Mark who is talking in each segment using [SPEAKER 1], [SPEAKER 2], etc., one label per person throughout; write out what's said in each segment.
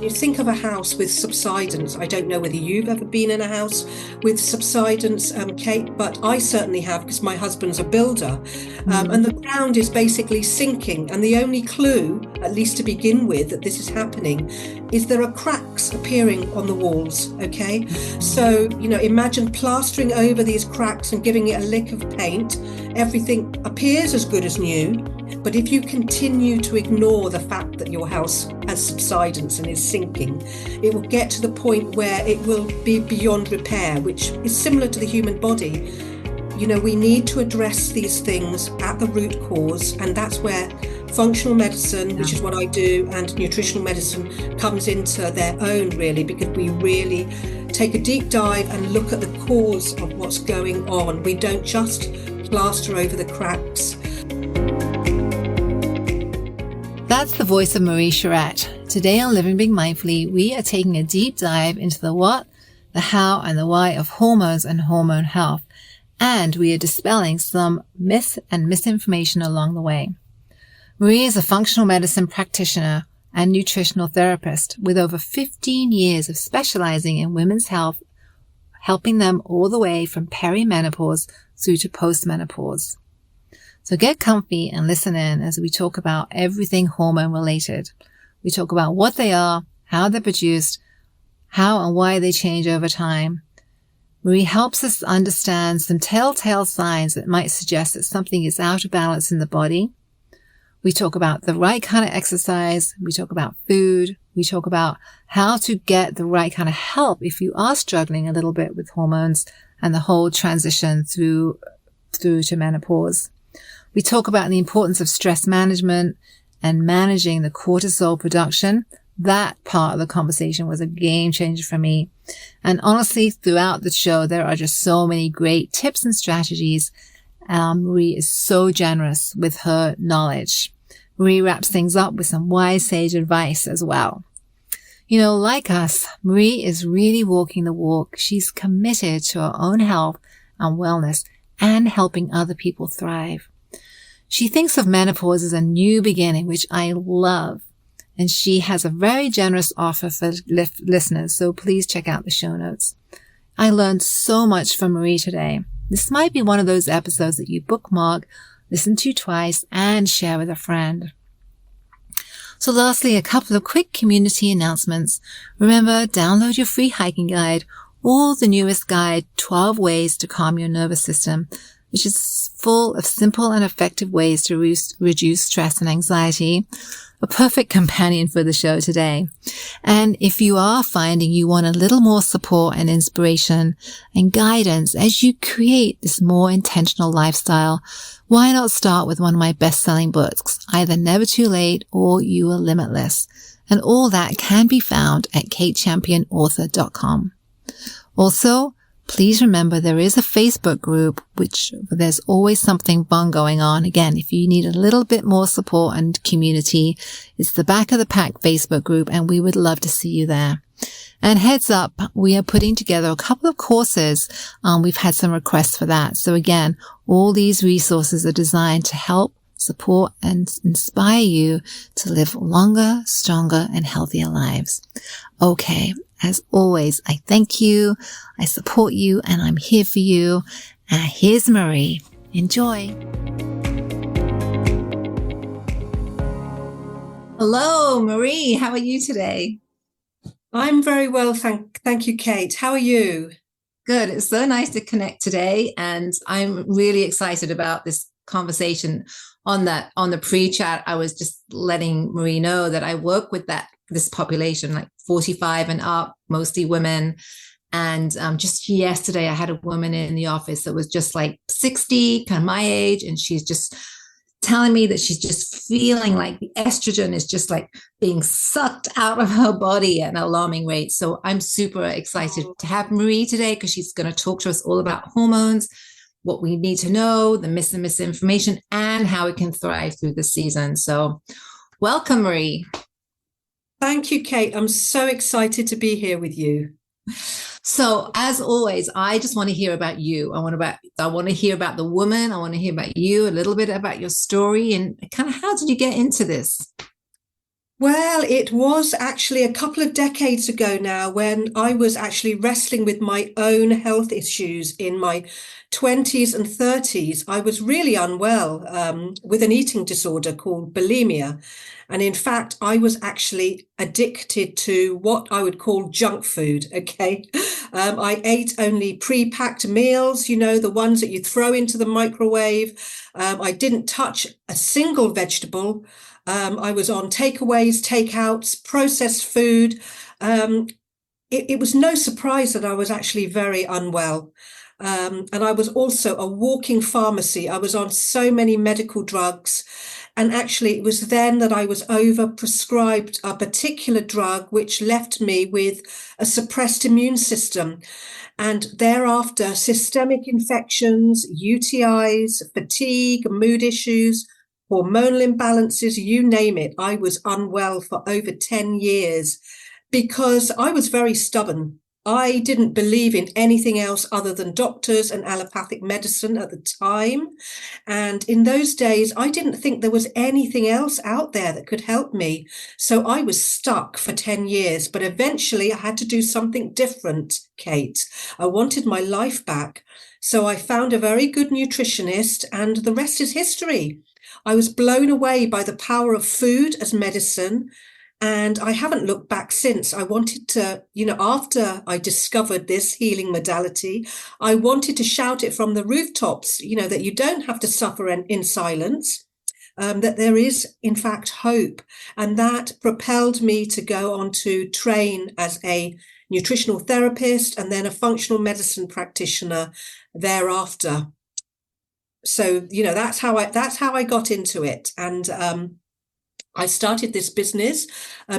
[SPEAKER 1] You think of a house with subsidence. I don't know whether you've ever been in a house with subsidence, Kate, but I certainly have because my husband's a builder. And the ground is basically sinking. And the only clue, at least to begin with, that this is happening is there are cracks appearing on the walls, okay? So, imagine plastering over these cracks and giving it a lick of paint. Everything appears as good as new. But if you continue to ignore the fact that your house has subsidence and is sinking, it will get to the point where it will be beyond repair, which is similar to the human body. We need to address these things at the root cause, and that's where functional medicine, which is what I do, and nutritional medicine comes into their own, really, because we really take a deep dive and look at the cause of what's going on. We don't just plaster over the cracks.
[SPEAKER 2] That's the voice of Marie Cherrett. Today on Living Big Mindfully, we are taking a deep dive into the what, the how, and the why of hormones and hormone health. And we are dispelling some myths and misinformation along the way. Marie is a functional medicine practitioner and nutritional therapist with over 15 years of specializing in women's health, helping them all the way from perimenopause through to post-menopause. So get comfy and listen in as we talk about everything hormone related. We talk about what they are, how they're produced, how and why they change over time. Marie helps us understand some telltale signs that might suggest that something is out of balance in the body. We talk about the right kind of exercise. We talk about food. We talk about how to get the right kind of help if you are struggling a little bit with hormones and the whole transition through to menopause. We talk about the importance of stress management and managing the cortisol production. That part of the conversation was a game changer for me. And honestly, throughout the show, there are just so many great tips and strategies. Marie is so generous with her knowledge. Marie wraps things up with some wise sage advice as well. Like us, Marie is really walking the walk. She's committed to her own health and wellness and helping other people thrive. She thinks of menopause as a new beginning, which I love. And she has a very generous offer for listeners, so please check out the show notes. I learned so much from Marie today. This might be one of those episodes that you bookmark, listen to twice, and share with a friend. So lastly, a couple of quick community announcements. Remember, download your free hiking guide or the newest guide, 12 Ways to Calm Your Nervous System, which is full of simple and effective ways to reduce stress and anxiety. A perfect companion for the show today. And if you are finding you want a little more support and inspiration and guidance as you create this more intentional lifestyle, why not start with one of my best-selling books, either Never Too Late or You Are Limitless. And all that can be found at katechampionauthor.com. Also, please remember there is a Facebook group, which there's always something fun going on. Again, if you need a little bit more support and community, it's the Back of the Pack Facebook group, and we would love to see you there. And heads up, we are putting together a couple of courses. We've had some requests for that. So again, all these resources are designed to help, support, and inspire you to live longer, stronger, and healthier lives. Okay. As always, I thank you, I support you, and I'm here for you. Here's Marie. Enjoy. Hello, Marie. How are you today?
[SPEAKER 1] I'm very well, thank you, Kate. How are you?
[SPEAKER 2] Good. It's so nice to connect today, and I'm really excited about this conversation. On the pre-chat, I was just letting Marie know that I work with this population, like 45 and up, mostly women. And just yesterday, I had a woman in the office that was just like 60, kind of my age, and she's just telling me that she's just feeling like the estrogen is just like being sucked out of her body at an alarming rate. So I'm super excited to have Marie today because she's going to talk to us all about hormones, what we need to know, the misinformation, and how we can thrive through the season. So welcome, Marie.
[SPEAKER 1] Thank you, Kate. I'm so excited to be here with you.
[SPEAKER 2] So as always, I just want to hear about you. I want to hear about the woman. I want to hear about you, a little bit about your story, and kind of how did you get into this?
[SPEAKER 1] Well, it was actually a couple of decades ago now when I was actually wrestling with my own health issues in my 20s and 30s. I was really unwell with an eating disorder called bulimia. And in fact, I was actually addicted to what I would call junk food. Okay. I ate only pre-packed meals, the ones that you throw into the microwave. I didn't touch a single vegetable. I was on takeaways, takeouts, processed food. Um, it was no surprise that I was actually very unwell. And I was also a walking pharmacy. I was on so many medical drugs. And actually, it was then that I was overprescribed a particular drug, which left me with a suppressed immune system. And thereafter, systemic infections, UTIs, fatigue, mood issues, hormonal imbalances, you name it. I was unwell for over 10 years because I was very stubborn. I didn't believe in anything else other than doctors and allopathic medicine at the time. And in those days, I didn't think there was anything else out there that could help me. So I was stuck for 10 years. But eventually, I had to do something different, Kate. I wanted my life back. So I found a very good nutritionist, and the rest is history. I was blown away by the power of food as medicine. And I haven't looked back since. I wanted to, after I discovered this healing modality, I wanted to shout it from the rooftops, that you don't have to suffer in silence, that there is, in fact, hope. And that propelled me to go on to train as a nutritional therapist and then a functional medicine practitioner thereafter. So, that's how I got into it. And I started this business,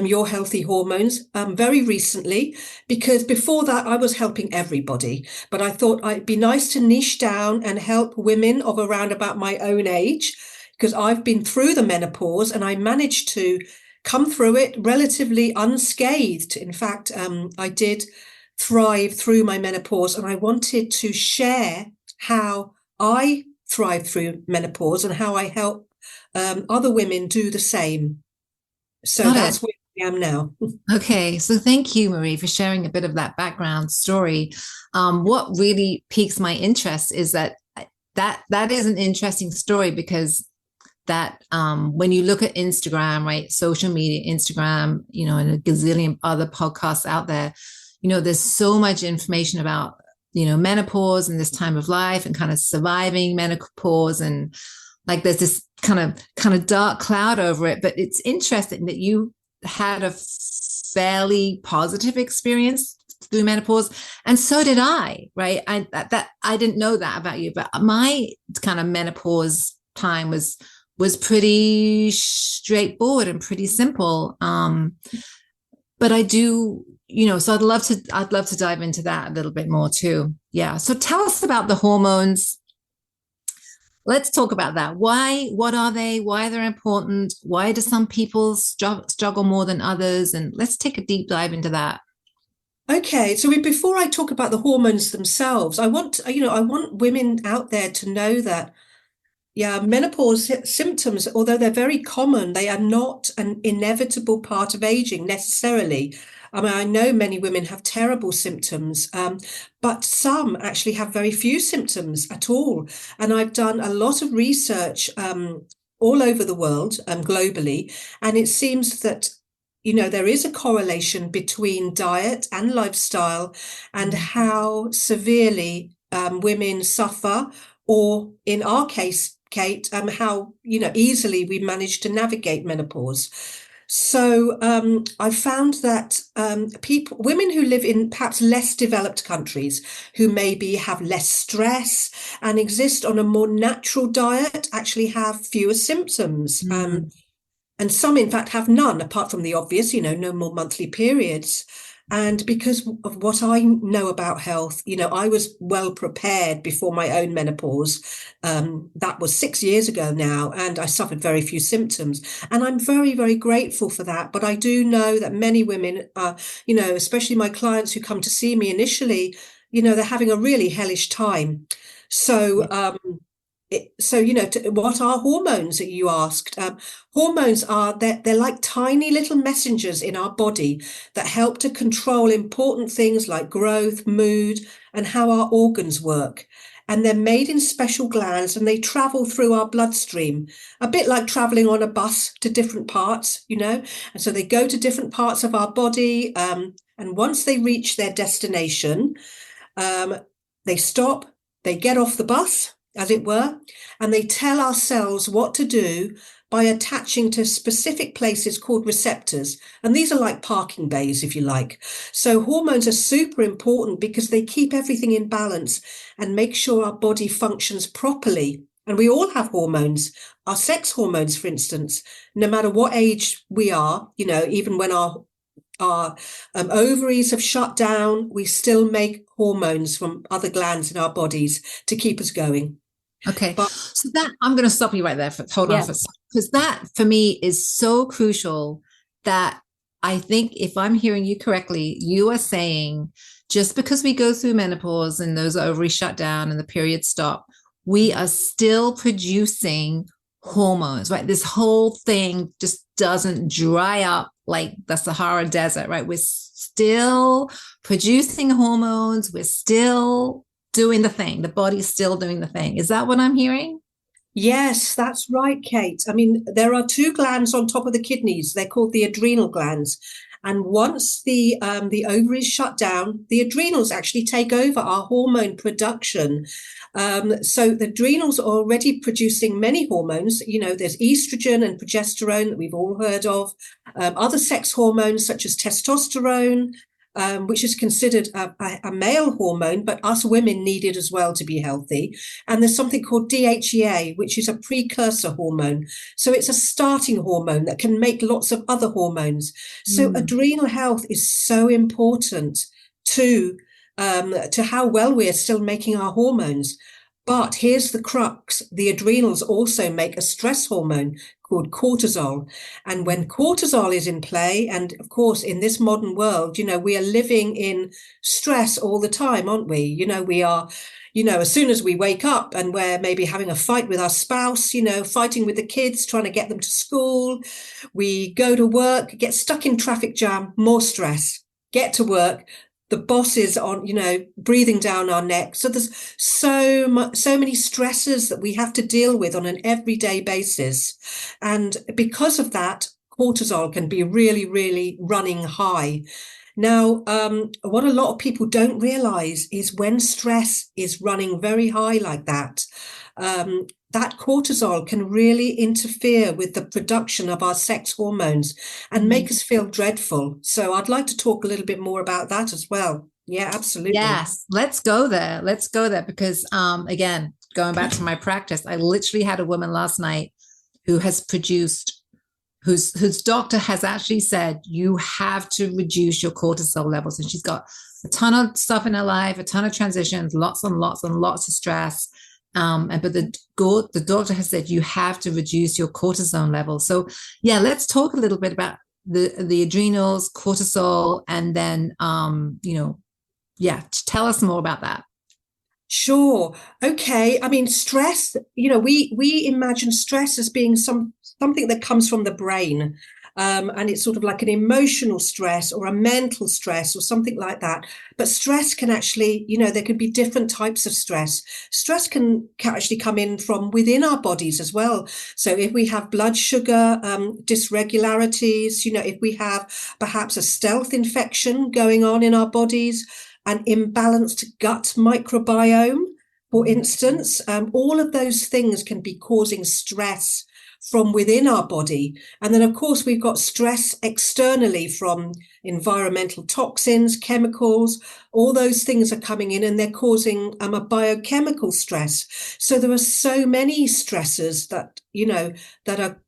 [SPEAKER 1] Your Healthy Hormones, very recently, because before that I was helping everybody. But I thought it'd be nice to niche down and help women of around about my own age, because I've been through the menopause and I managed to come through it relatively unscathed. In fact, I did thrive through my menopause, and I wanted to share how I thrived through menopause and how I help other women do the same. So
[SPEAKER 2] Got it.
[SPEAKER 1] that's where I am now.
[SPEAKER 2] Okay, so thank you, Marie, for sharing a bit of that background story. What really piques my interest is that is an interesting story, because that when you look at Instagram, right, social media, Instagram, and a gazillion other podcasts out there, there's so much information about, menopause and this time of life and kind of surviving menopause, and like there's this kind of dark cloud over it. But it's interesting that you had a fairly positive experience through menopause, and so did I, right? I didn't know that about you, but my kind of menopause time was pretty straightforward and pretty simple. But I do, so I'd love to dive into that a little bit more too. Yeah. So tell us about the hormones. Let's talk about that. What are they? Why they're important? Why do some people struggle more than others? And let's take a deep dive into that.
[SPEAKER 1] Okay, so before I talk about the hormones themselves, I want women out there to know that, yeah, menopause symptoms, although they're very common, they are not an inevitable part of aging necessarily. I mean, I know many women have terrible symptoms, but some actually have very few symptoms at all. And I've done a lot of research all over the world, globally, and it seems that there is a correlation between diet and lifestyle and how severely women suffer, or in our case, Kate, how easily we manage to navigate menopause. So I found that women who live in perhaps less developed countries, who maybe have less stress and exist on a more natural diet, actually have fewer symptoms. And some, in fact, have none, apart from the obvious, no more monthly periods. And because of what I know about health, I was well prepared before my own menopause. That was 6 years ago now, and I suffered very few symptoms. And I'm very, very grateful for that. But I do know that many women, especially my clients who come to see me initially, they're having a really hellish time. So So, what are hormones that you asked? Hormones they're like tiny little messengers in our body that help to control important things like growth, mood, and how our organs work. And they're made in special glands and they travel through our bloodstream, a bit like traveling on a bus to different parts, And so they go to different parts of our body. And once they reach their destination, um, they stop, they get off the bus, as it were, and they tell our cells what to do by attaching to specific places called receptors. And these are like parking bays, if you like. So hormones are super important because they keep everything in balance and make sure our body functions properly. And we all have hormones, our sex hormones, for instance, no matter what age we are, even when our ovaries have shut down, we still make hormones from other glands in our bodies to keep us going.
[SPEAKER 2] Okay.
[SPEAKER 1] But
[SPEAKER 2] So that I'm going to stop you right there. Hold on
[SPEAKER 1] yeah,
[SPEAKER 2] for a second, because that for me is so crucial that I think if I'm hearing you correctly, you are saying just because we go through menopause and those ovaries shut down and the period stop, we are still producing hormones, right? This whole thing just doesn't dry up like the Sahara Desert, right? We're still producing hormones. We're still doing the thing. The body's still doing the thing. Is that what I'm hearing?
[SPEAKER 1] yes, that's right, Kate. I mean, there are two glands on top of the kidneys. They're called the adrenal glands. And once the ovaries shut down, the adrenals actually take over our hormone production. So the adrenals are already producing many hormones. There's estrogen and progesterone that we've all heard of. Other sex hormones such as testosterone, which is considered a male hormone, but us women need it as well to be healthy. And there's something called DHEA, which is a precursor hormone. So it's a starting hormone that can make lots of other hormones. So adrenal health is so important to how well we are still making our hormones. But here's the crux. The adrenals also make a stress hormone called cortisol. And when cortisol is in play, and of course, in this modern world, we are living in stress all the time, aren't we? We are, as soon as we wake up and we're maybe having a fight with our spouse, fighting with the kids, trying to get them to school, we go to work, get stuck in traffic jam, more stress, get to work, the boss is on, breathing down our neck. So there's so many stresses that we have to deal with on an everyday basis. And because of that, cortisol can be really, really running high. Now, what a lot of people don't realize is when stress is running very high like that, that cortisol can really interfere with the production of our sex hormones and make us feel dreadful. So I'd like to talk a little bit more about that as well. Yeah, absolutely.
[SPEAKER 2] Yes, let's go there. Let's go there because, again, going back to my practice, I literally had a woman last night who has produced, whose doctor has actually said, you have to reduce your cortisol levels. And she's got a ton of stuff in her life, a ton of transitions, lots and lots and lots of stress. But the doctor has said you have to reduce your cortisol level. So yeah, let's talk a little bit about the adrenals, cortisol, and then tell us more about that.
[SPEAKER 1] Sure. Okay. I mean, stress, we imagine stress as being something that comes from the brain. And it's sort of like an emotional stress or a mental stress or something like that. But stress can actually, there can be different types of stress. Stress can actually come in from within our bodies as well. So if we have blood sugar dysregularities, if we have perhaps a stealth infection going on in our bodies, an imbalanced gut microbiome, for instance, all of those things can be causing stress from within our body. And then, of course, we've got stress externally from environmental toxins, chemicals, all those things are coming in and they're causing a biochemical stress. So there are so many stressors that are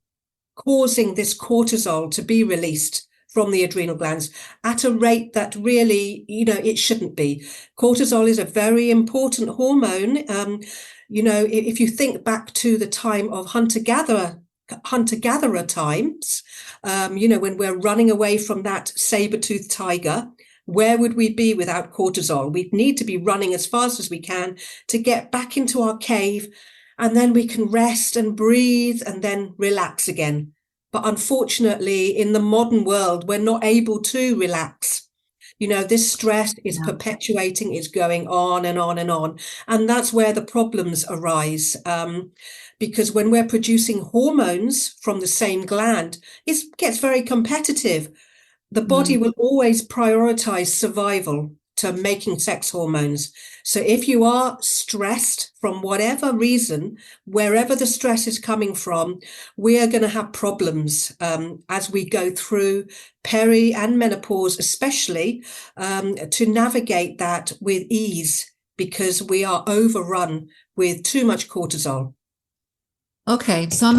[SPEAKER 1] causing this cortisol to be released from the adrenal glands at a rate that really, it shouldn't be. Cortisol is a very important hormone. If you think back to the time of hunter-gatherer times, when we're running away from that saber-toothed tiger, where would we be without cortisol? We'd need to be running as fast as we can to get back into our cave and then we can rest and breathe and then relax again. But unfortunately, in the modern world, we're not able to relax. This stress is
[SPEAKER 2] Yeah.
[SPEAKER 1] perpetuating, is going on and on and on. And that's where the problems arise. Because when we're producing hormones from the same gland, it gets very competitive. The body will always prioritize survival to making sex hormones. So if you are stressed from whatever reason, wherever the stress is coming from, we are going to have problems as we go through peri and menopause, especially to navigate that with ease, because we are overrun with too much cortisol.
[SPEAKER 2] Okay, so I'm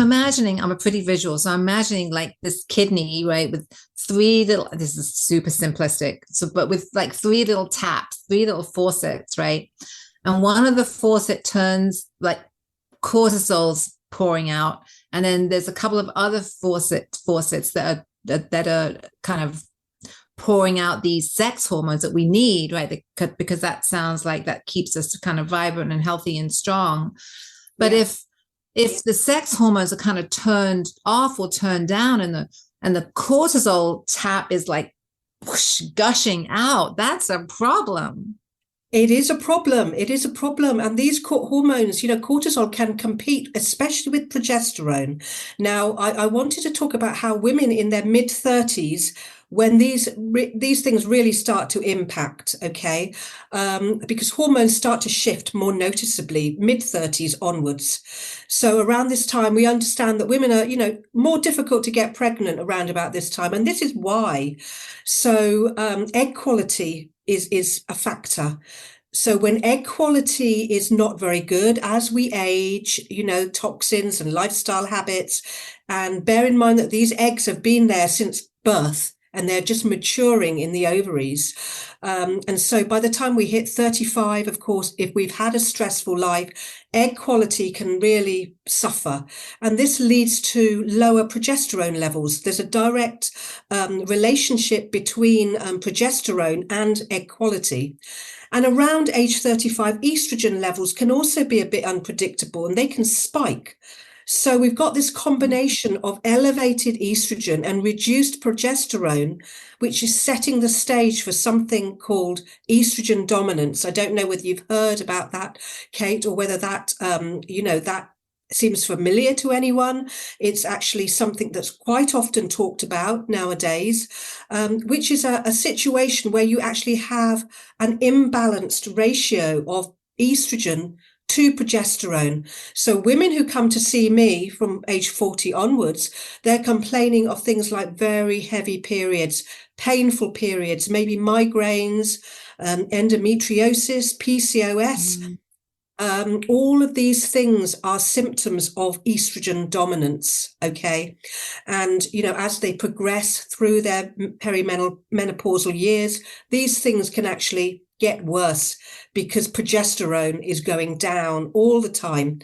[SPEAKER 2] a pretty visual. So I'm imagining like this kidney, right, with this is super simplistic. So, but with like three little taps, three little faucets, right? And one of the faucet turns like cortisol's pouring out. And then there's a couple of other faucets that are kind of pouring out these sex hormones that we need, right? Because that sounds like that keeps us kind of vibrant and healthy and strong. But
[SPEAKER 1] Yeah.
[SPEAKER 2] if the sex hormones are kind of turned off or turned down and the cortisol tap is like whoosh, gushing out, that's a problem.
[SPEAKER 1] It is a problem. It is a problem. And these hormones, cortisol can compete, especially with progesterone. Now, I wanted to talk about how women in their mid-30s, when these things really start to impact, okay, because hormones start to shift more noticeably mid-30s onwards. So around this time, we understand that women are, more difficult to get pregnant around about this time. And this is why. So egg quality is a factor. So when egg quality is not very good as we age, toxins and lifestyle habits, and bear in mind that these eggs have been there since birth and they're just maturing in the ovaries. And so by the time we hit 35, of course, if we've had a stressful life, egg quality can really suffer. And this leads to lower progesterone levels. There's a direct relationship between progesterone and egg quality. And around age 35, estrogen levels can also be a bit unpredictable and they can spike. So we've got this combination of elevated estrogen and reduced progesterone, which is setting the stage for something called estrogen dominance. I don't know whether you've heard about that, Kate, or whether that, that seems familiar to anyone. It's actually something that's quite often talked about nowadays, which is a situation where you actually have an imbalanced ratio of estrogen to progesterone. So women who come to see me from age 40 onwards, they're complaining of things like very heavy periods, painful periods, maybe migraines, endometriosis, PCOS. All of these things are symptoms of estrogen dominance, okay? And, as they progress through their perimenopausal years, these things can actually get worse because progesterone is going down all the time.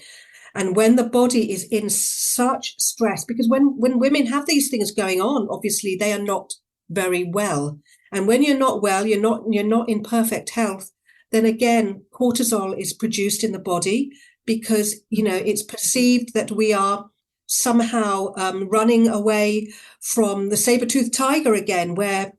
[SPEAKER 1] And when the body is in such stress, because when women have these things going on, obviously they are not very well. And when you're not well, you're not in perfect health, then again, cortisol is produced in the body because, it's perceived that we are somehow running away from the saber-toothed tiger again, where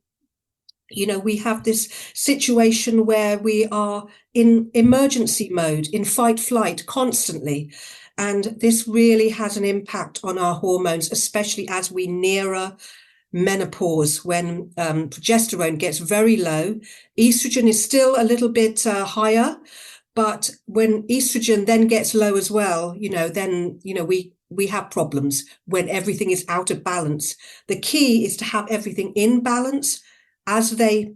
[SPEAKER 1] we have this situation where we are in emergency mode, in fight flight constantly. And this really has an impact on our hormones, especially as we nearer menopause, when progesterone gets very low. Estrogen is still a little bit higher, but when estrogen then gets low as well, then, we have problems when everything is out of balance. The key is to have everything in balance as they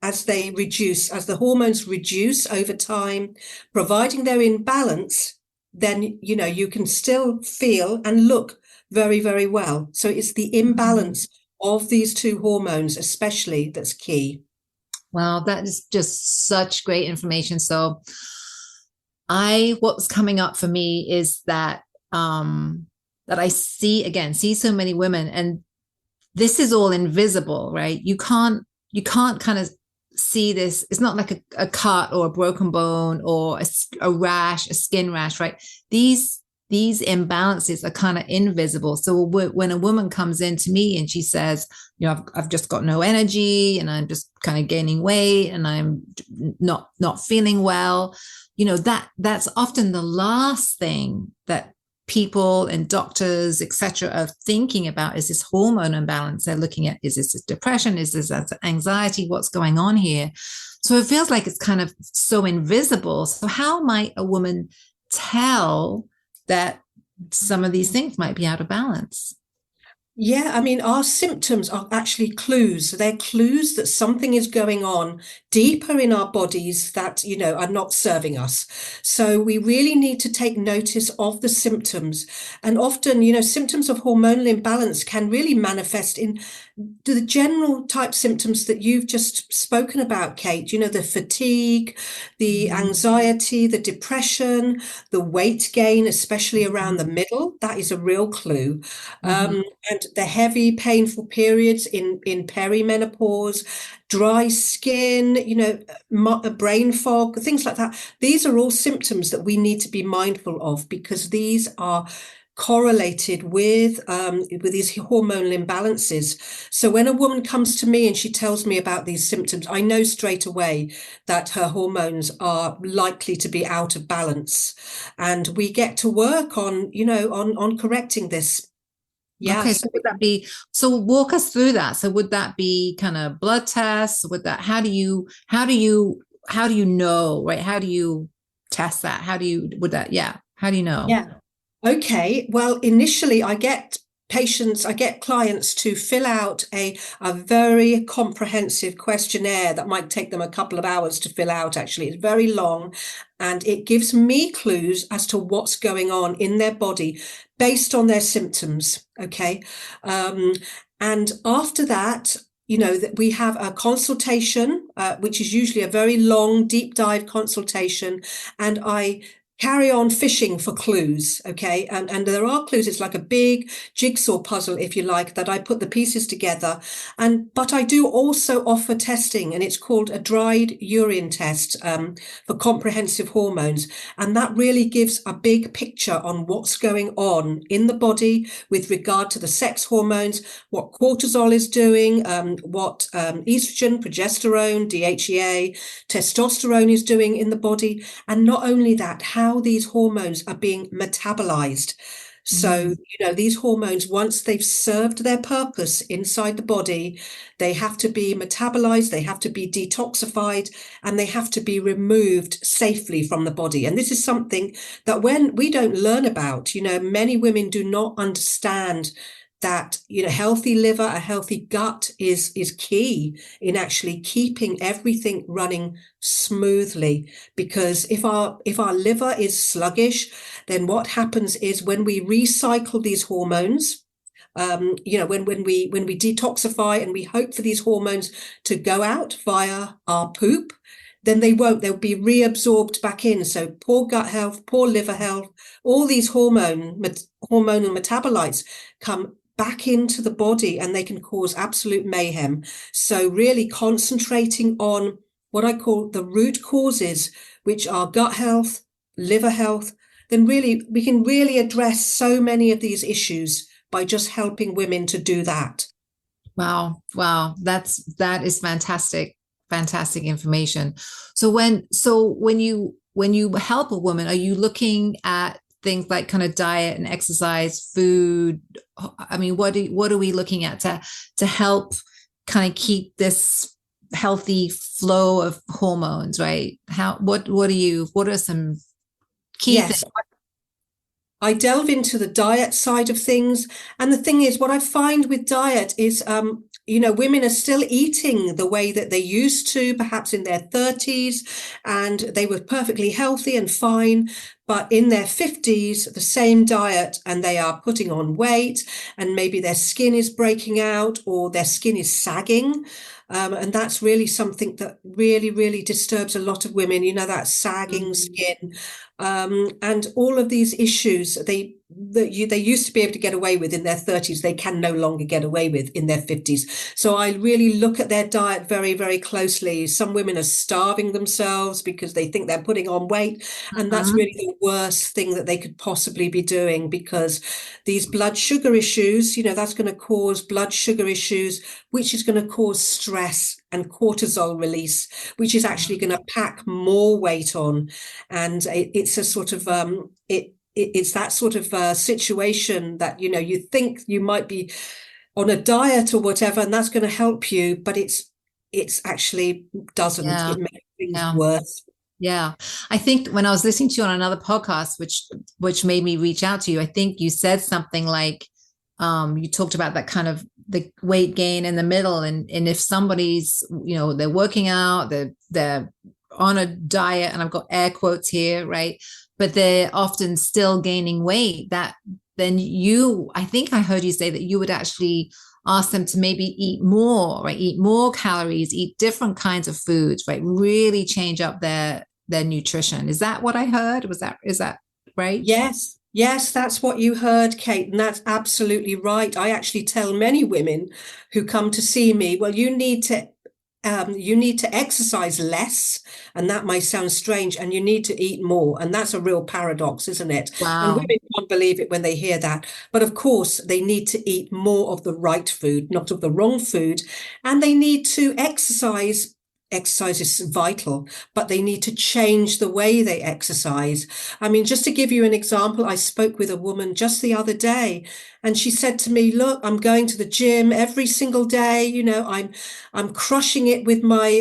[SPEAKER 1] reduce, as the hormones reduce over time, providing they're in balance, then, you can still feel and look very, very well. So it's the imbalance of these two hormones, especially, that's key.
[SPEAKER 2] Well, that is just such great information. So what's coming up for me is that, that I see so many women, and this is all invisible, right? You can't kind of see this, it's not like a cut or a broken bone or a rash, a skin rash, right? These imbalances are kind of invisible. So when a woman comes in to me and she says, I've just got no energy and I'm just kind of gaining weight and I'm not feeling well, that's often the last thing that people and doctors, etc., are thinking about is this hormone imbalance. They're looking at, is this depression? Is this anxiety? What's going on here? So it feels like it's kind of so invisible. So how might a woman tell that some of these things might be out of balance?
[SPEAKER 1] Yeah, I mean, our symptoms are actually clues. They're clues that something is going on deeper in our bodies that, are not serving us. So we really need to take notice of the symptoms. And often, symptoms of hormonal imbalance can really manifest in the general type symptoms that you've just spoken about, Kate, the fatigue, the anxiety, the depression, the weight gain, especially around the middle. That is a real clue. And the heavy, painful periods in perimenopause, dry skin, brain fog, things like that. These are all symptoms that we need to be mindful of because these are correlated with these hormonal imbalances. So when a woman comes to me and she tells me about these symptoms, I know straight away that her hormones are likely to be out of balance, and we get to work on on correcting this. Yeah.
[SPEAKER 2] Okay, so walk us through that. So would that be kind of blood tests? Would that, how do you know, right? How do you test that? How do you know?
[SPEAKER 1] Yeah. Okay. Well, initially I get clients to fill out a very comprehensive questionnaire that might take them a couple of hours to fill out. Actually, it's very long, and it gives me clues as to what's going on in their body based on their symptoms. Okay. And after that, that we have a consultation, which is usually a very long, deep dive consultation, and I carry on fishing for clues. Okay. And there are clues. It's like a big jigsaw puzzle, if you like, that I put the pieces together. But I do also offer testing, and it's called a dried urine test for comprehensive hormones. And that really gives a big picture on what's going on in the body with regard to the sex hormones, what cortisol is doing, what estrogen, progesterone, DHEA, testosterone is doing in the body. And not only that, how these hormones are being metabolized. So, these hormones, once they've served their purpose inside the body, they have to be metabolized, they have to be detoxified, and they have to be removed safely from the body. And this is something that when we don't learn about, many women do not understand that healthy liver, a healthy gut is key in actually keeping everything running smoothly. Because if our liver is sluggish, then what happens is when we recycle these hormones, when we detoxify and we hope for these hormones to go out via our poop, then they won't. They'll be reabsorbed back in. So poor gut health, poor liver health, all these hormonal metabolites come back into the body, and they can cause absolute mayhem. So really concentrating on what I call the root causes, which are gut health, liver health, then really we can really address so many of these issues by just helping women to do that.
[SPEAKER 2] Wow. That is fantastic information. So when you help a woman, are you looking at things like kind of diet and exercise, food? I mean, what are we looking at to help kind of keep this healthy flow of hormones, right? What are some key things?
[SPEAKER 1] I delve into the diet side of things. And the thing is, what I find with diet is, women are still eating the way that they used to, perhaps in their 30s, and they were perfectly healthy and fine. But in their 50s, the same diet, and they are putting on weight, and maybe their skin is breaking out or their skin is sagging. And that's really something that really, really disturbs a lot of women, that sagging
[SPEAKER 2] Mm.
[SPEAKER 1] skin, and all of these issues they used to be able to get away with in their 30s, they can no longer get away with in their 50s. So I really look at their diet very, very closely. Some women are starving themselves because they think they're putting on weight, and that's
[SPEAKER 2] Mhm.
[SPEAKER 1] really the worst thing that they could possibly be doing, because these blood sugar issues, that's going to cause blood sugar issues, which is going to cause stress and cortisol release, which is actually going to pack more weight on. And it's a sort of it's that sort of situation that you think you might be on a diet or whatever, and that's going to help you, but it's actually doesn't.
[SPEAKER 2] Yeah.
[SPEAKER 1] It makes things
[SPEAKER 2] Yeah.
[SPEAKER 1] worse.
[SPEAKER 2] Yeah. I think when I was listening to you on another podcast, which made me reach out to you, I think you said something like, you talked about that kind of the weight gain in the middle. And if somebody's, they're working out, they're on a diet, and I've got air quotes here, right? But they're often still gaining weight, then I think I heard you say that you would actually ask them to maybe eat more, right? Eat more calories, eat different kinds of foods, right? Really change up their nutrition. Is that what I heard? Is that right?
[SPEAKER 1] Yes, that's what you heard, Kate, and that's absolutely right. I actually tell many women who come to see me, well, you need to exercise less, and that may sound strange, and you need to eat more, and that's a real paradox, isn't it? And
[SPEAKER 2] Wow.
[SPEAKER 1] women can't believe it when they hear that. But of course, they need to eat more of the right food, not of the wrong food, and they need to exercise. Exercise is vital, but they need to change the way they exercise. I mean, just to give you an example, I spoke with a woman just the other day, and she said to me, "Look, I'm going to the gym every single day. I'm crushing it with my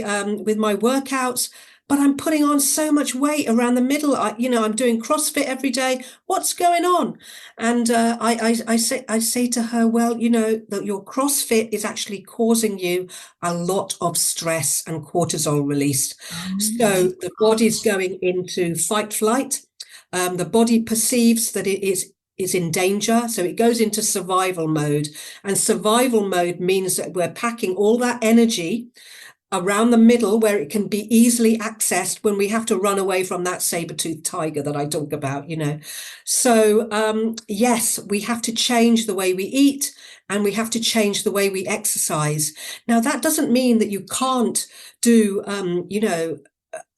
[SPEAKER 1] workouts, but I'm putting on so much weight around the middle. I'm doing CrossFit every day. What's going on?" And I say to her, well, that your CrossFit is actually causing you a lot of stress and cortisol release.
[SPEAKER 2] Oh my
[SPEAKER 1] So the body's
[SPEAKER 2] gosh.
[SPEAKER 1] going into fight flight. The body perceives that it is in danger, so it goes into survival mode. And survival mode means that we're packing all that energy around the middle where it can be easily accessed when we have to run away from that saber-toothed tiger that I talk about. So yes, we have to change the way we eat, and we have to change the way we exercise. Now, that doesn't mean that you can't do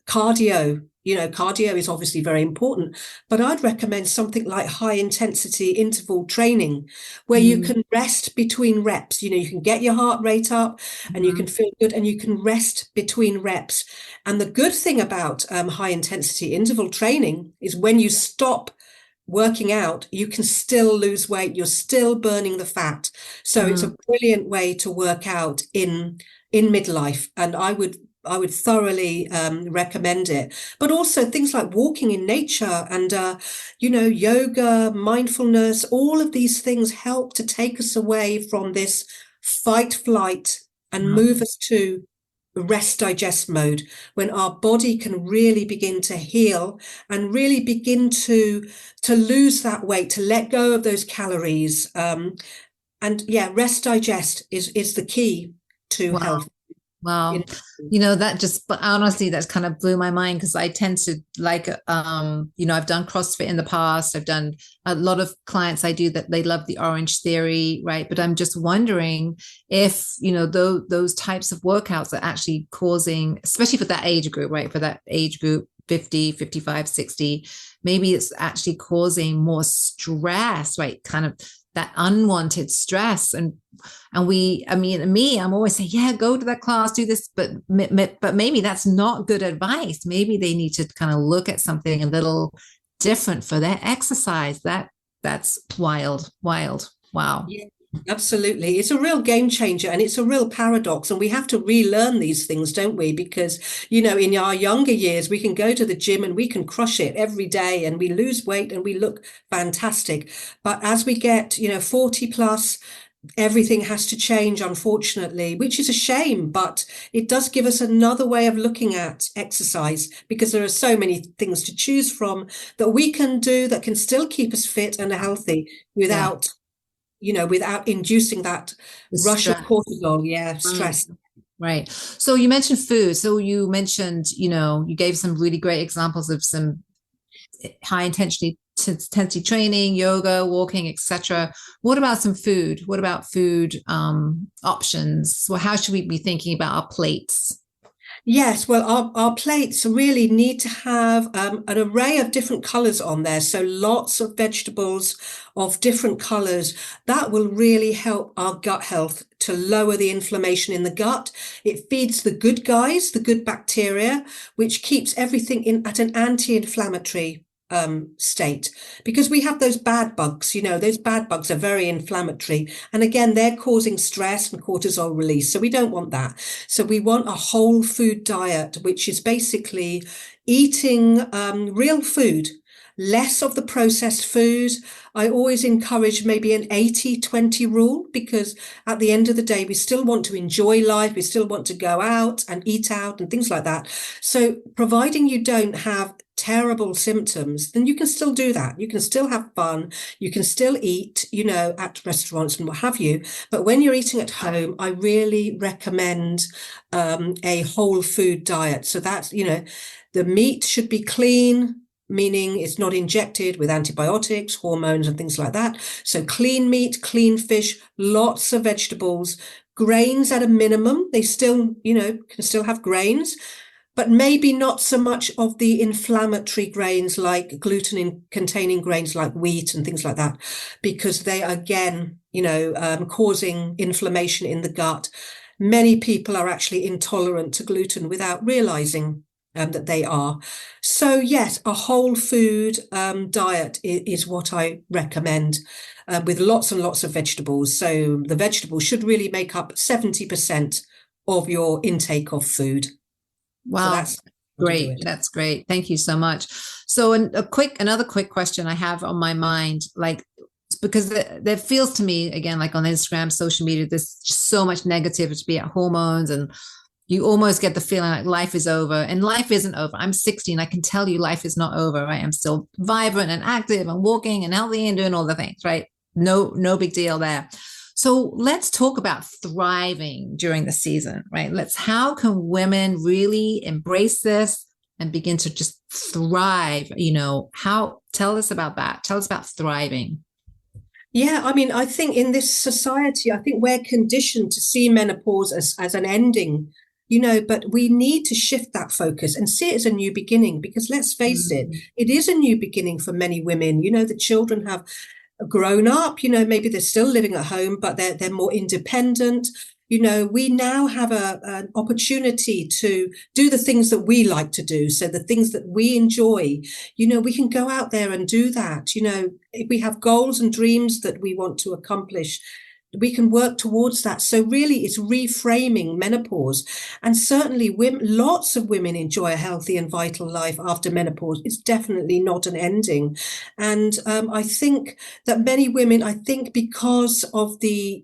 [SPEAKER 1] cardio. Cardio is obviously very important, but I'd recommend something like high intensity interval training where you
[SPEAKER 2] Mm,
[SPEAKER 1] can rest between reps. You can get your heart rate up and you
[SPEAKER 2] mhm.
[SPEAKER 1] can feel good, and you can rest between reps. And the good thing about high intensity interval training is when you stop working out, you can still lose weight. You're still burning the fat. So it's
[SPEAKER 2] Mm.
[SPEAKER 1] a brilliant way to work out in midlife. And I would thoroughly recommend it. But also things like walking in nature and yoga, mindfulness, all of these things help to take us away from this fight, flight, and
[SPEAKER 2] Wow.
[SPEAKER 1] move us to rest digest mode, when our body can really begin to heal and really begin to lose that weight, to let go of those calories. And yeah, rest digest is the key to
[SPEAKER 2] Wow.
[SPEAKER 1] health.
[SPEAKER 2] Wow.
[SPEAKER 1] In
[SPEAKER 2] That just, but honestly, that's kind of blew my mind because I tend to like, I've done CrossFit in the past. I've done a lot of clients I do that they love the orange theory, right? But I'm just wondering if, those types of workouts are actually causing, especially for that age group, right? For that age group, 50, 55, 60, maybe it's actually causing more stress, right? Kind of that unwanted stress. And I'm always saying, yeah, go to that class, do this, but maybe that's not good advice. Maybe they need to kind of look at something a little different for their exercise. That's wild. Wow.
[SPEAKER 1] Yeah, absolutely. It's a real game changer, and it's a real paradox. And we have to relearn these things, don't we? Because, in our younger years, we can go to the gym and we can crush it every day and we lose weight and we look fantastic. But as we get, 40 plus, everything has to change, unfortunately, which is a shame, but it does give us another way of looking at exercise, because there are so many things to choose from that we can do that can still keep us fit and healthy
[SPEAKER 2] Yeah.
[SPEAKER 1] without without inducing that
[SPEAKER 2] The
[SPEAKER 1] rush of
[SPEAKER 2] stress.
[SPEAKER 1] cortisol. Yeah,
[SPEAKER 2] Mm.
[SPEAKER 1] stress.
[SPEAKER 2] Right. So you mentioned food. So you mentioned, you gave some really great examples of some high intensity training, yoga, walking, etc. What about some food? What about food options? Well, how should we be thinking about our plates?
[SPEAKER 1] Yes, well, our plates really need to have an array of different colors on there. So lots of vegetables of different colors. That will really help our gut health to lower the inflammation in the gut. It feeds the good guys, the good bacteria, which keeps everything in at an anti-inflammatory state, because we have those bad bugs, those bad bugs are very inflammatory. And again, they're causing stress and cortisol release. So we don't want that. So we want a whole food diet, which is basically eating real food, less of the processed food. I always encourage maybe an 80-20 rule, because at the end of the day, we still want to enjoy life. We still want to go out and eat out and things like that. So providing you don't have terrible symptoms, then you can still do that. You can still have fun. You can still eat, at restaurants and what have you. But when you're eating at home, I really recommend a whole food diet. So that's, the meat should be clean, meaning it's not injected with antibiotics, hormones, and things like that. So clean meat, clean fish, lots of vegetables, grains at a minimum. They still, can still have grains, but maybe not so much of the inflammatory grains like gluten-containing grains like wheat and things like that, because they are, again, causing inflammation in the gut. Many people are actually intolerant to gluten without realizing that they are. So yes, a whole food diet is what I recommend, with lots and lots of vegetables. So the vegetables should really make up 70% of your intake of food. So
[SPEAKER 2] Wow.
[SPEAKER 1] that's how to do
[SPEAKER 2] Great.
[SPEAKER 1] it.
[SPEAKER 2] That's great. Thank you so much. So another quick question I have on my mind, like, because there feels to me, again, like on Instagram, social media, there's just so much negativity about hormones, and you almost get the feeling like life is over, and life isn't over. I'm 16. I can tell you life is not over, right? I'm still vibrant and active and walking and healthy and doing all the things, right? No big deal there. So let's talk about thriving during the season, right? How can women really embrace this and begin to just thrive? Tell us about that. Tell us about thriving.
[SPEAKER 1] Yeah, I mean, I think in this society, I think we're conditioned to see menopause as an ending, but we need to shift that focus and see it as a new beginning, because let's face it,
[SPEAKER 2] Mm.
[SPEAKER 1] it is a new beginning for many women. The children have grown up, maybe they're still living at home, but they're more independent. We now have an opportunity to do the things that we like to do. So the things that we enjoy, we can go out there and do that. If we have goals and dreams that we want to accomplish, we can work towards that. So really it's reframing menopause. And certainly lots of women enjoy a healthy and vital life after menopause. It's definitely not an ending. And I think that many women, I think because of the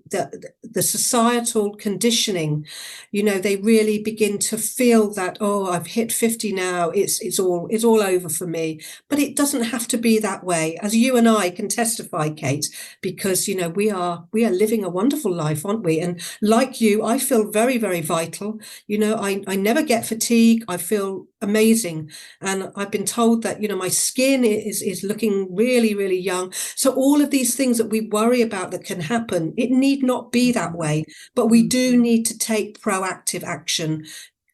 [SPEAKER 1] societal conditioning, they really begin to feel that, oh, I've hit 50 now, it's all over for me. But it doesn't have to be that way, as you and I can testify, Kate, because we are living a wonderful life, aren't we? And like you, I feel very, very vital. I never get fatigue. I feel amazing. And I've been told that, my skin is looking really, really young. So all of these things that we worry about that can happen, it need not be that way. But we do need to take proactive action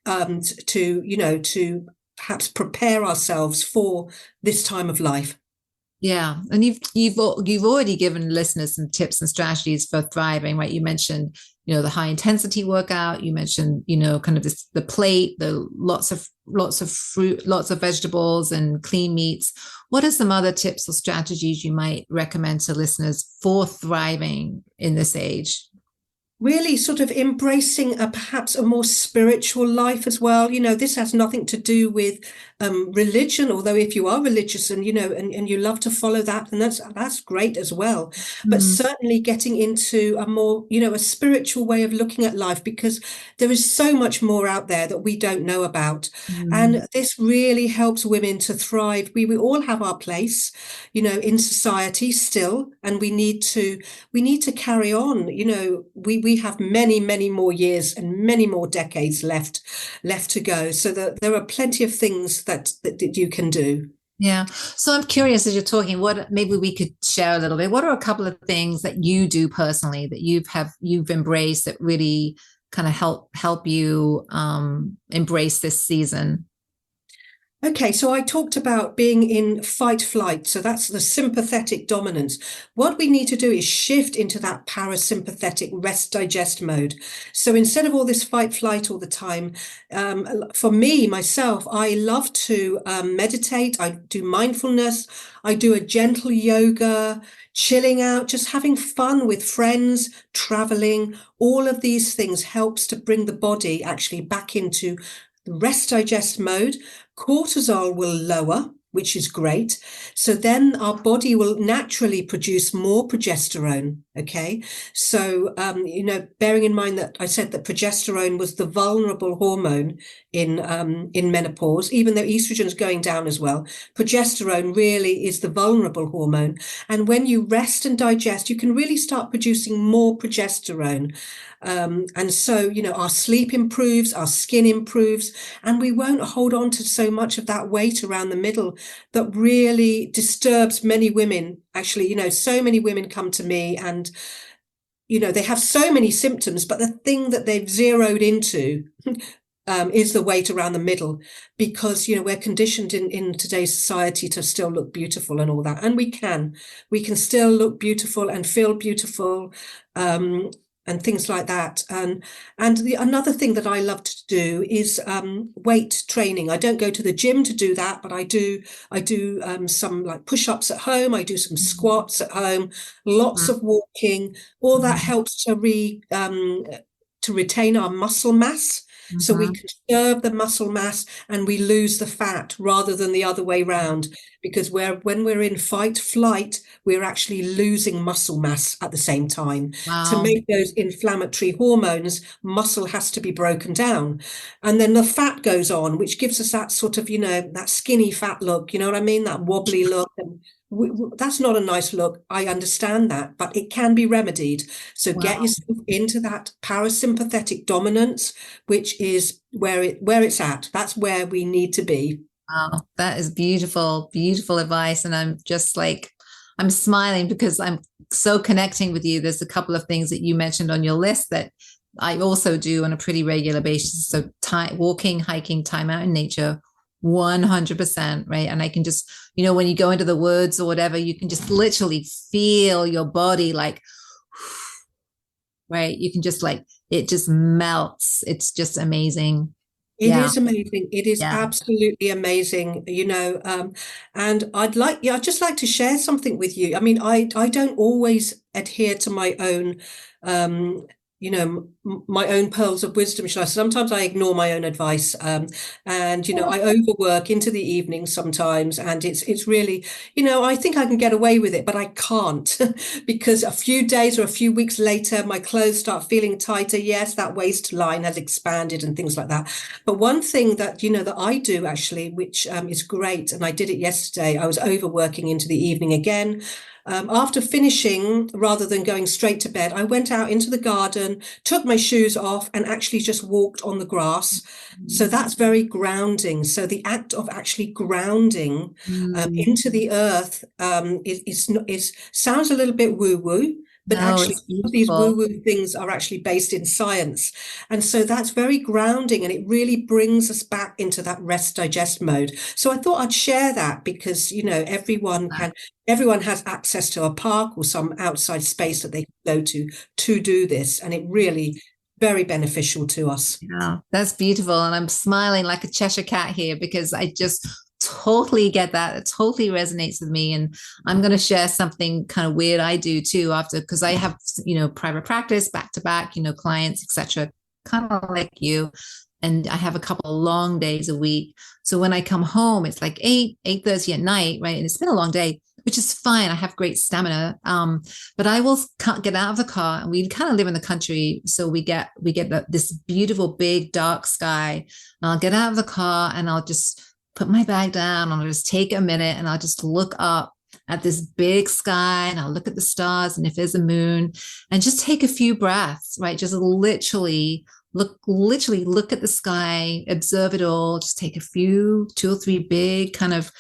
[SPEAKER 1] to perhaps prepare ourselves for this time of life.
[SPEAKER 2] Yeah, and you've already given listeners some tips and strategies for thriving, right? You mentioned, the high intensity workout. You mentioned, kind of the plate, the lots of fruit, lots of vegetables, and clean meats. What are some other tips or strategies you might recommend to listeners for thriving in this age?
[SPEAKER 1] Really sort of embracing perhaps a more spiritual life as well. This has nothing to do with religion, although if you are religious and, and you love to follow that, and that's great as well. But
[SPEAKER 2] Mm,
[SPEAKER 1] certainly getting into a more, a spiritual way of looking at life, because there is so much more out there that we don't know about.
[SPEAKER 2] mm.
[SPEAKER 1] And this really helps women to thrive. We all have our place, in society still, and we need to carry on. We have many, many more years and many more decades left to go. So that there are plenty of things that you can do.
[SPEAKER 2] Yeah. So I'm curious, as you're talking, what maybe we could share a little bit. What are a couple of things that you do personally that you've embraced that really kind of help you embrace this season?
[SPEAKER 1] Okay, so I talked about being in fight flight. So that's the sympathetic dominance. What we need to do is shift into that parasympathetic rest digest mode. So instead of all this fight flight all the time, for me, myself, I love to meditate. I do mindfulness. I do a gentle yoga, chilling out, just having fun with friends, traveling. All of these things helps to bring the body actually back into the rest digest mode. Cortisol will lower, which is great. So then our body will naturally produce more progesterone. Okay. So, bearing in mind that I said that progesterone was the vulnerable hormone in menopause, even though estrogen is going down as well, progesterone really is the vulnerable hormone. And when you rest and digest, you can really start producing more progesterone. And so, our sleep improves, our skin improves, and we won't hold on to so much of that weight around the middle that really disturbs many women. Actually, so many women come to me and, they have so many symptoms, but the thing that they've zeroed into is the weight around the middle, because, we're conditioned in today's society to still look beautiful and all that. And we can still look beautiful and feel beautiful. And things like that. And another thing that I love to do is weight training. I don't go to the gym to do that, but I do some like push-ups at home. I do some squats at home, lots of walking. All that helps to retain our muscle mass. So we conserve the muscle mass and we lose the fat rather than the other way round. Because when we're in fight flight, we're actually losing muscle mass at the same time. To
[SPEAKER 2] Wow.
[SPEAKER 1] make those inflammatory hormones, muscle has to be broken down. And then the fat goes on, which gives us that sort of, that skinny fat look, you know what I mean? That wobbly look. And that's not a nice look. I understand that, but it can be remedied. So get
[SPEAKER 2] Wow.
[SPEAKER 1] yourself into that parasympathetic dominance, which is where it's at. That's where we need to be.
[SPEAKER 2] Wow. That is beautiful, beautiful advice. And I'm just like, I'm smiling because I'm so connecting with you. There's a couple of things that you mentioned on your list that I also do on a pretty regular basis. So walking, hiking, time out in nature, 100%, right? And I can just, when you go into the woods or whatever, you can just literally feel your body like, right? You can just it just melts. It's just amazing.
[SPEAKER 1] It
[SPEAKER 2] Yeah.
[SPEAKER 1] is amazing. It is
[SPEAKER 2] Yeah.
[SPEAKER 1] absolutely amazing, and I'd just like to share something with you. I mean, I don't always adhere to my own, my own pearls of wisdom, shall I? Sometimes I ignore my own advice, and I overwork into the evening sometimes, and it's really, I think I can get away with it, but I can't because a few days or a few weeks later, my clothes start feeling tighter. Yes, that waistline has expanded and things like that. But one thing that that I do actually, which is great, and I did it yesterday. I was overworking into the evening again. After finishing, rather than going straight to bed, I went out into the garden, took my shoes off, and actually just walked on the grass. So that's very grounding. So the act of actually grounding into the earth is sounds a little bit woo-woo, but
[SPEAKER 2] No,
[SPEAKER 1] actually
[SPEAKER 2] it's
[SPEAKER 1] these
[SPEAKER 2] beautiful.
[SPEAKER 1] woo-woo things are actually based in science. And so that's very grounding, and it really brings us back into that rest digest mode. So I thought I'd share that because, everyone has access to a park or some outside space that they can go to do this. And it really very beneficial to us.
[SPEAKER 2] Yeah, that's beautiful. And I'm smiling like a Cheshire cat here because I just totally get that. It totally resonates with me. And I'm going to share something kind of weird I do too because I have, private practice back to back, clients, etc., kind of like you. and I have a couple of long days a week. So when I come home, it's like 8:30 at night, right? And it's been a long day, which is fine. I have great stamina. But I will get out of the car, and we kind of live in the country. So we get this beautiful, big, dark sky. And I'll get out of the car and I'll just put my bag down and I'll just take a minute and I'll just look up at this big sky and I'll look at the stars and if there's a moon and just take a few breaths, right? Just literally look at the sky, observe it all, just take a few, 2 or 3 big kind of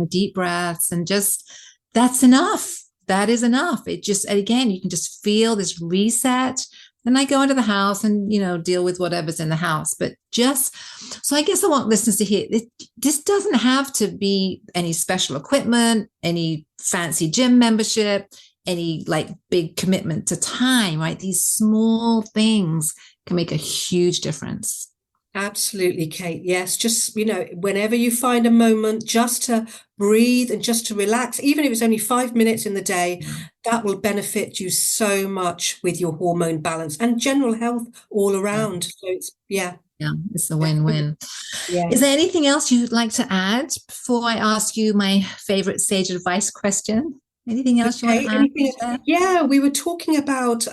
[SPEAKER 2] deep breaths, and just that's enough. That is enough. It just, again, you can just feel this reset. Then I go into the house and, deal with whatever's in the house. But just, so I guess I want listeners to hear, this doesn't have to be any special equipment, any fancy gym membership, any like big commitment to time, right? These small things can make a huge difference.
[SPEAKER 1] Absolutely, Kate. Yes, just, whenever you find a moment just to breathe and just to relax, even if it's only 5 minutes in the day, that will benefit you so much with your hormone balance and general health all around. So
[SPEAKER 2] Yeah, it's a win-win.
[SPEAKER 1] Yeah.
[SPEAKER 2] Is there anything else you'd like to add before I ask you my favorite sage advice question? Anything else you want to add?
[SPEAKER 1] Yeah, we were talking about,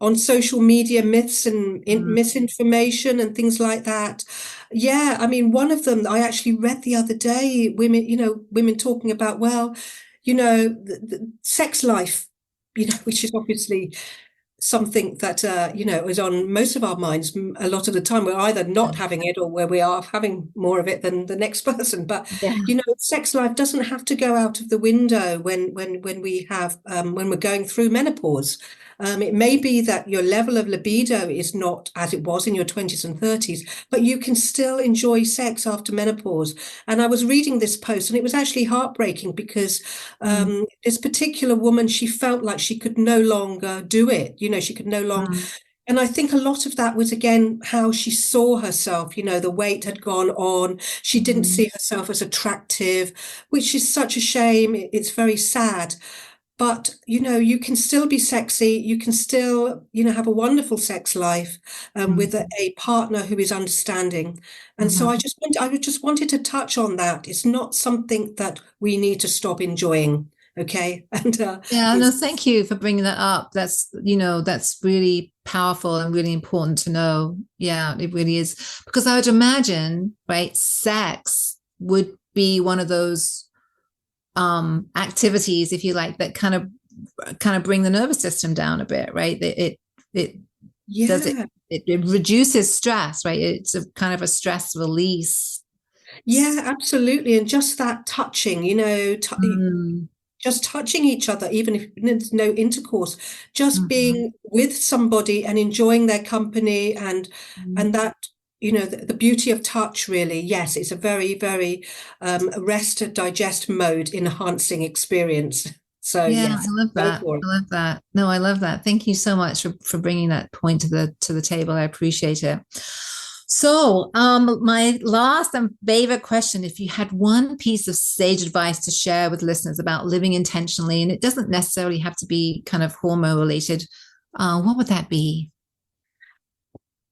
[SPEAKER 1] on social media myths and misinformation and things like that. Yeah, I mean, one of them I actually read the other day, women talking about, the sex life, which is obviously something that is on most of our minds a lot of the time. We're either not having it or where we are having more of it than the next person. But sex life doesn't have to go out of the window when we're going through menopause. It may be that your level of libido is not as it was in your 20s and 30s, but you can still enjoy sex after menopause. And I was reading this post and it was actually heartbreaking because this particular woman, she felt like she could no longer do it. She could no longer. And I think a lot of that was, again, how she saw herself. The weight had gone on. She didn't see herself as attractive, which is such a shame. It's very sad. But, you can still be sexy. You can still, have a wonderful sex life with a partner who is understanding. And so I just wanted to touch on that. It's not something that we need to stop enjoying. Okay. And
[SPEAKER 2] thank you for bringing that up. That's really powerful and really important to know. Yeah, it really is. Because I would imagine, right, sex would be one of those activities, if you like, that kind of bring the nervous system down a bit, right? It reduces stress, right? It's a kind of a stress release.
[SPEAKER 1] Yeah, absolutely. And just that touching, just touching each other, even if there's no intercourse, just being with somebody and enjoying their company and that, the beauty of touch, really. Yes, it's a very, very rest, digest mode enhancing experience. So yes,
[SPEAKER 2] I love that. I love that. No, I love that. Thank you so much for bringing that point to the table. I appreciate it. So, my last and favorite question, if you had one piece of sage advice to share with listeners about living intentionally, and it doesn't necessarily have to be kind of hormone related, what would that be?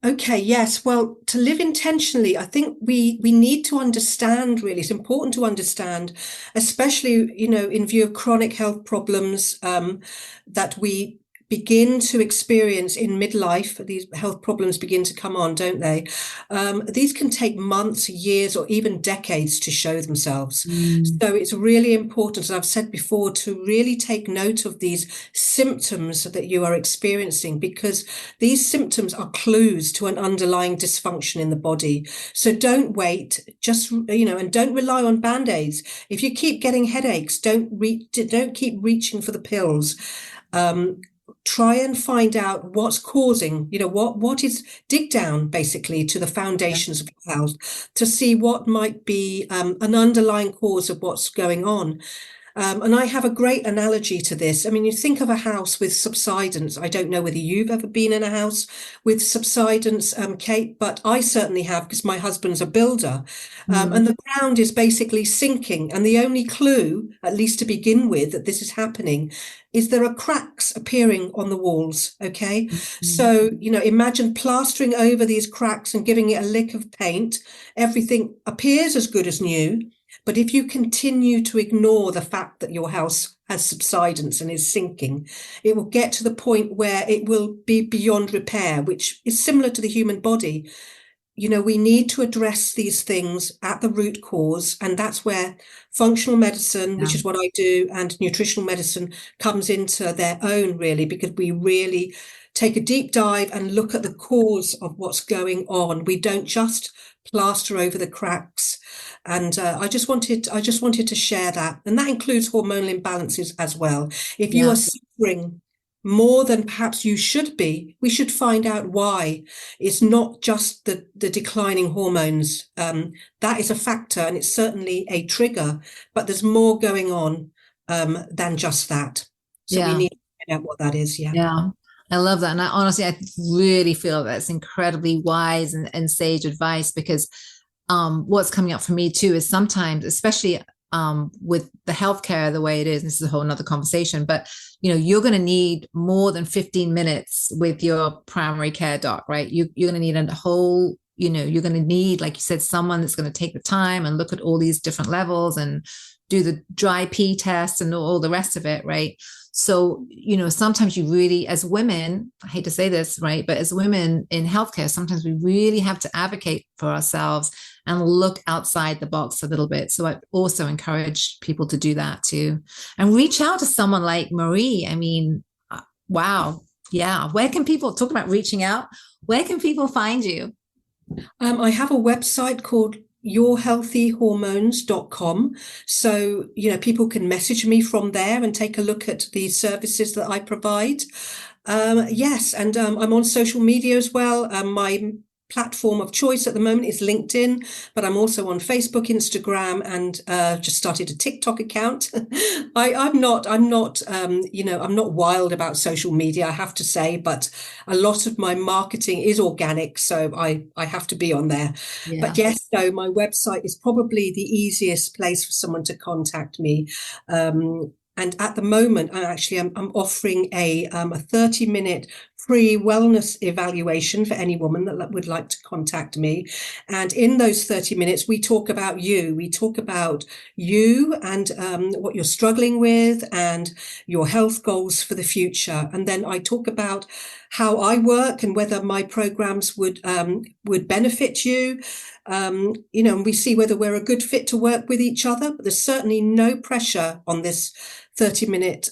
[SPEAKER 1] Okay, yes. Well, to live intentionally, I think we need to understand, really. It's important to understand, especially, in view of chronic health problems that we begin to experience in midlife. These health problems begin to come on, don't they? These can take months, years, or even decades to show themselves. So it's really important, as I've said before, to really take note of these symptoms that you are experiencing, because these symptoms are clues to an underlying dysfunction in the body. So don't wait, just, and don't rely on Band-Aids. If you keep getting headaches, don't keep reaching for the pills. Try and find out what's causing, dig down basically to the foundations of health to see what might be an underlying cause of what's going on. And I have a great analogy to this. I mean, you think of a house with subsidence. I don't know whether you've ever been in a house with subsidence, Kate, but I certainly have because my husband's a builder. And the ground is basically sinking. And the only clue, at least to begin with, that this is happening is there are cracks appearing on the walls. Okay. So, imagine plastering over these cracks and giving it a lick of paint. Everything appears as good as new. But if you continue to ignore the fact that your house has subsidence and is sinking, it will get to the point where it will be beyond repair, which is similar to the human body. We need to address these things at the root cause. And that's where functional medicine, which is what I do, and nutritional medicine comes into their own, really, because we really take a deep dive and look at the cause of what's going on. We don't just plaster over the cracks. And I just wanted to share that. And that includes hormonal imbalances as well. If you are suffering more than perhaps you should be, we should find out why. It's not just the declining hormones. That is a factor, and it's certainly a trigger, but there's more going on than just that. So we need to find out what that is.
[SPEAKER 2] Yeah. I love that. And I really feel that's incredibly wise and sage advice, because what's coming up for me too is sometimes, especially with the healthcare the way it is, and this is a whole nother conversation, but you're going to need more than 15 minutes with your primary care doc, right? You're going to need a whole, you're going to need, like you said, someone that's going to take the time and look at all these different levels and do the dry pee test and all the rest of it, right? So, sometimes you really, as women, I hate to say this, right? But as women in healthcare, sometimes we really have to advocate for ourselves and look outside the box a little bit. So I also encourage people to do that too. And reach out to someone like Marie. I mean, wow. Yeah. Where can people, talk about reaching out, where can people find you?
[SPEAKER 1] I have a website called yourhealthyhormones.com. So, people can message me from there and take a look at the services that I provide. Yes. And I'm on social media as well. My platform of choice at the moment is LinkedIn, but I'm also on Facebook, Instagram, and just started a TikTok account. I'm not wild about social media, I have to say, but a lot of my marketing is organic, so I have to be on there. Yeah. But yes, so my website is probably the easiest place for someone to contact me. And at the moment, I'm offering a 30-minute free wellness evaluation for any woman that would like to contact me. And in those 30 minutes, we talk about you. We talk about you and what you're struggling with and your health goals for the future. And then I talk about how I work and whether my programs would benefit you. And we see whether we're a good fit to work with each other. But there's certainly no pressure on this 30-minute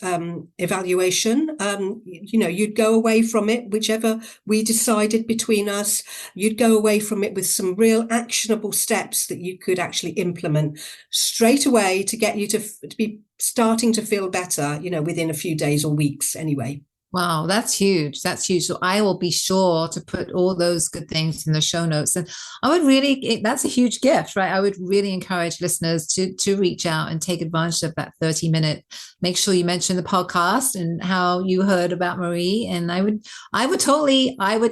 [SPEAKER 1] evaluation. You'd go away from it, whichever we decided between us, you'd go away from it with some real actionable steps that you could actually implement straight away to get you to be starting to feel better, within a few days or weeks anyway.
[SPEAKER 2] Wow, that's huge. That's huge. So I will be sure to put all those good things in the show notes. And I would really, that's a huge gift, right? I would really encourage listeners to reach out and take advantage of that 30-minute. Make sure you mention the podcast and how you heard about Marie. And I would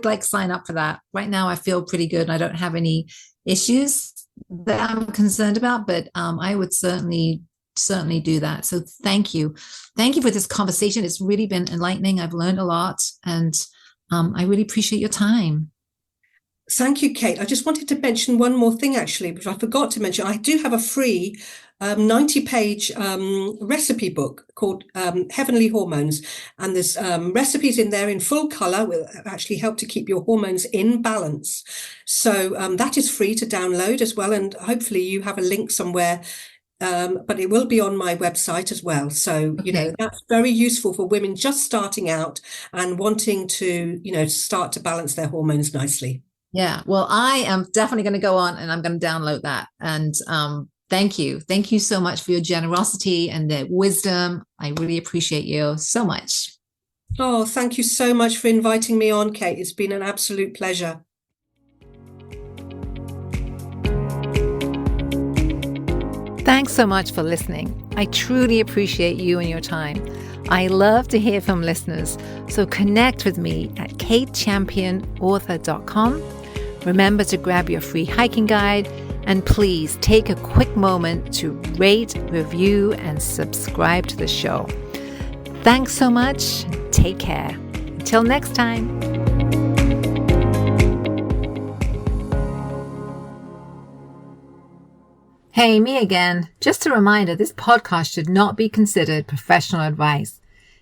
[SPEAKER 2] like sign up for that. Right now, I feel pretty good. I don't have any issues that I'm concerned about, but I would certainly do that. So thank you for this conversation. It's really been enlightening. I've learned a lot, and I really appreciate your time.
[SPEAKER 1] Thank you, Kate. I just wanted to mention one more thing, actually, which I forgot to mention. I do have a free 90-page recipe book called Heavenly Hormones, and there's recipes in there in full color will actually help to keep your hormones in balance. So that is free to download as well, and hopefully you have a link somewhere. But it will be on my website as well. So, that's very useful for women just starting out and wanting to, start to balance their hormones nicely.
[SPEAKER 2] Yeah. Well, I am definitely going to go on and I'm going to download that. And thank you. Thank you so much for your generosity and the wisdom. I really appreciate you so much.
[SPEAKER 1] Oh, thank you so much for inviting me on, Kate. It's been an absolute pleasure.
[SPEAKER 2] Thanks so much for listening. I truly appreciate you and your time. I love to hear from listeners, so connect with me at katechampionauthor.com. Remember to grab your free hiking guide, and please take a quick moment to rate, review, and subscribe to the show. Thanks so much. Take care. Until next time. Hey, me again. Just a reminder, this podcast should not be considered professional advice.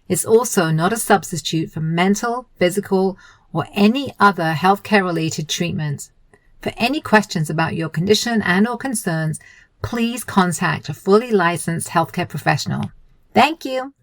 [SPEAKER 2] It's also not a substitute for mental, physical, or any other healthcare-related treatment. For any questions about your condition and/or concerns, please contact a fully licensed healthcare professional. Thank you.